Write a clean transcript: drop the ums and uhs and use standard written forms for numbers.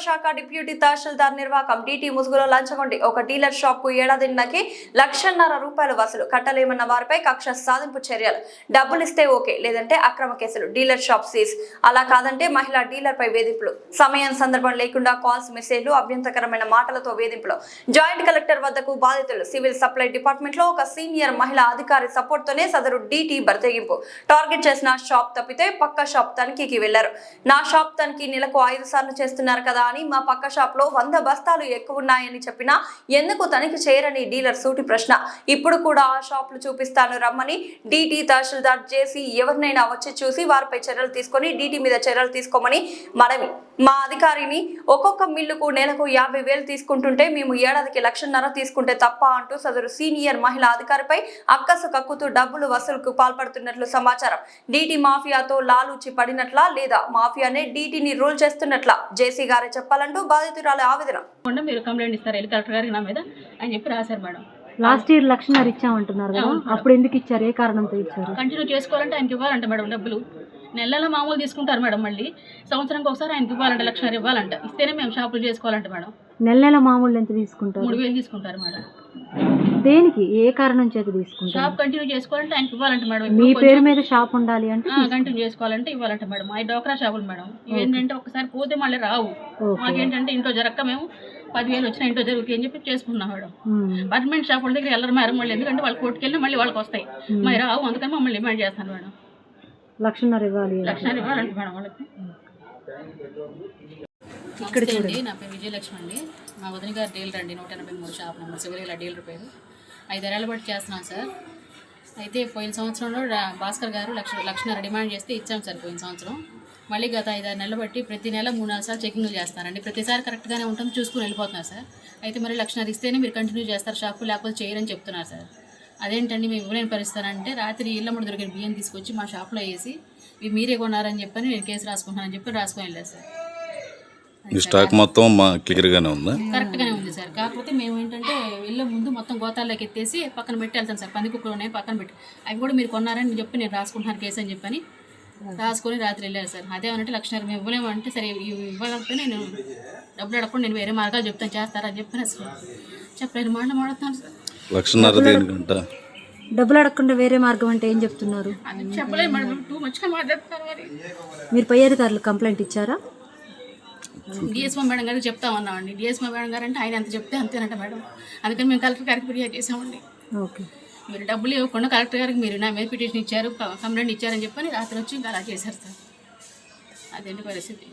శాఖ డిప్యూటీ తహసీల్దార్ నిర్వాహకం టీటీ ముసుగులో లంచగొండి ఒక డీలర్ షాప్ కు ఏడాదిన్నరకి ₹1,50,000 వసూలు కట్టలేమన్న వారిపై కక్ష సాధింపు చర్యలు డబ్బులిస్తే ఓకే లేదంటే అక్రమ కేసులు డీలర్ షాప్ సీజ్ అలా కాదంటే మహిళా డీలర్ పై వేధింపులు సమయం సందర్భం లేకుండా కాల్స్ మెసేజ్లు అభ్యంతరకరమైన మాటలతో వేధింపులు జాయింట్ కలెక్టర్ వద్దకు బాధితులు సివిల్ సప్లై డిపార్ట్మెంట్ లో ఒక సీనియర్ మహిళా అధికారి సపోర్ట్ తోనే సదరు డీటీ బరితెగింపు టార్గెట్ చేసిన షాప్ తప్పితే పక్క షాప్ తనిఖీకి వెళ్లారు నా షాప్ తనిఖీ నెలకు 5 సార్లు చేస్తున్నారు కదా అని మా పక్క షాప్ లో 100 బస్తాలు ఎక్కువ ఉన్నాయని చెప్పినా ఎందుకు తనిఖీ చేయరని డీలర్ సూటి ప్రశ్న ఇప్పుడు కూడా ఆ షాపులు చూపిస్తాను రమ్మని డీటీ తహసీల్దార్ జేసీ ఎవరినైనా వచ్చి చూసి వారిపై చర్యలు తీసుకొని డీటీ మీద చర్యలు తీసుకోమని మనవి మా అధికారిని ఒక్కొక్క మిల్లుకు నెలకు 50,000 తీసుకుంటుంటే మేము ఏడాదికి 1,50,000 తీసుకుంటే తప్ప అంటూ సదరు సీనియర్ మహిళా అధికారిపై అక్కసు కక్కుతూ డబ్బులు వసూలుకు పాల్పడుతున్నట్లు సమాచారం డీటీ మాఫియాతో లాలూచి పడినట్లా లేదా మాఫియానే డీటీని రూల్ చేస్తున్నట్లా జేసీ గారే చెప్పాలంటూ బాధితురాలి ఆవేదన. మీరు కంప్లైంట్ ఇస్తారు కలెక్టర్ గారికి నా మీద అని చెప్పి రాశారు మేడం. లాస్ట్ ఇయర్ 1,50,000 ఇచ్చామంటున్నారు కదా, అప్పుడు ఎందుకు ఇచ్చారు, ఏ కారణంతో ఇచ్చారు? కంటిన్యూ చేసుకోవాలంటే ఆయనకి ఇవ్వాలంట మేడం డబ్బులు. నెలలో మామూలు తీసుకుంటారు మేడం, మళ్ళీ సంవత్సరానికి ఒకసారి ఆయనకి ఇవ్వాలంట, 1,00,000 ఇవ్వాలంట. ఇస్తేనే మేము షాపులు చేసుకోవాలంట మేడం. నెల మామూలు ఎంత తీసుకుంటారు? 3,000 తీసుకుంటారు మేడం. దేనికి, ఏ కారణం చేత తీసుకుంటారు? షాప్ కంటిన్యూ చేసుకోవాలంటే ఆయనకి ఇవ్వాలంట మేడం. మీ పేరు మీద షాప్ ఉండాలి అంటే కంటిన్యూ చేసుకోవాలంటే ఇవ్వాలంట మేడం. ఆ డోక్రా షాపులు మేడం ఇవేంటంటే ఒకసారి పోతే మళ్ళీ రావు. మాకేంటంటే ఇంట్లో జరగక మేము 10,000 వచ్చినా ఇంట్లో జరుగుతాయి అని చెప్పి చేసుకున్నాం మేడం. పర్మనెంట్ షాపుల దగ్గర వెళ్ళరు మేడం, మళ్ళీ ఎందుకంటే వాళ్ళు కోర్టుకు వెళ్ళి మళ్ళీ వాళ్ళకి వస్తాయి, మరి రావు. అందుకని మమ్మల్ని డిమాండ్ చేస్తాను మేడం. 1,50,000 ఇవ్వాలి. 1,00,000 ఇవ్వాలంట మేడం వాళ్ళకి. ఇక్కడ చూడండి, నా పేరు విజయలక్ష్మి అండి. మా వదిన గారు డీలర్ అండి. 183 షాప్ నెంబర్ సివిల్ డీలర్ పేరు. 5 ఏళ్ళ బట్టి చేస్తున్నాను సార్. అయితే పోయిన సంవత్సరంలో భాస్కర్ గారు 1,00,000 డిమాండ్ చేస్తే ఇచ్చాం సార్ పోయిన సంవత్సరం. మళ్ళీ గత 5-6 నెలలు బట్టి ప్రతి నెల 3-4 సార్లు చెకింగ్లు చేస్తారండి. ప్రతిసారి కరెక్ట్గానే ఉంటాం, చూసుకుని వెళ్ళిపోతున్నారు సార్. అయితే మరి 1,00,000 ఇస్తేనే మీరు కంటిన్యూ చేస్తారు షాపు, లేకపోతే చేయరని చెప్తున్నారు సార్. అదేంటండి మేము ఇవ్వలేని పరిస్థితానంటే రాత్రి ఇళ్ళమ్మడి దొరికిన బియ్యం తీసుకొచ్చి మా షాప్లో వేసి ఇవి మీరే కొన్నారని చెప్పని నేను కేసు రాసుకుంటున్నానని చెప్పి రాసుకొని వెళ్ళారు సార్. స్టాక్ మొత్తం క్లియర్గానే ఉందా? కరెక్ట్గానే ఉంది సార్. కాకపోతే మేము ఏంటంటే వెళ్ళే ముందు మొత్తం గోతాల్లోకి ఎత్తేసి పక్కన పెట్టి వెళ్తాను సార్. పందికుక్కలు ఉన్నాయి పక్కన పెట్టి, అవి కూడా మీరు కొన్నారని చెప్పి నేను రాసుకుంటున్నాను కేసు అని చెప్పని రాసుకొని రాత్రి వెళ్ళారు సార్. అదేమంటే 1,00,000 మేము ఇవ్వలేము అంటే, సరే ఇవ్వకపోతే నేను డబ్బులు అడగకుండా నేను వేరే మార్గాలు చెప్తాను చేస్తారని చెప్పని అసలు చెప్పలేని మాట మాడుతున్నాను సార్. 1,50,000 డబ్బులు అడగకుండా వేరే మార్గం అంటే ఏం చెప్తున్నారు? అది చెప్పలేదు మేడం, టూ మచ్గా మాట్లాడుతున్నారు. మరి మీరు పై అధికారులు కంప్లైంట్ ఇచ్చారా? డిఎస్ఓ మేడం గారికి చెప్తామన్నామండి. డిఎస్ఓ మేడం గారు అంటే ఆయన ఎంత చెప్తే అంతేనంట మేడం. అందుకని మేము కలెక్టర్ గారికి ఫిర్యాదు చేసామండి. ఓకే, మీరు డబ్బులు ఇవ్వకుండా కలెక్టర్ గారికి మీరు నా మీద పిటిషన్ ఇచ్చారు, కంప్లైంట్ ఇచ్చారని చెప్పని రాత్రి వచ్చి ఇంకా అలా చేశారు సార్. అదేంటి పరిస్థితి.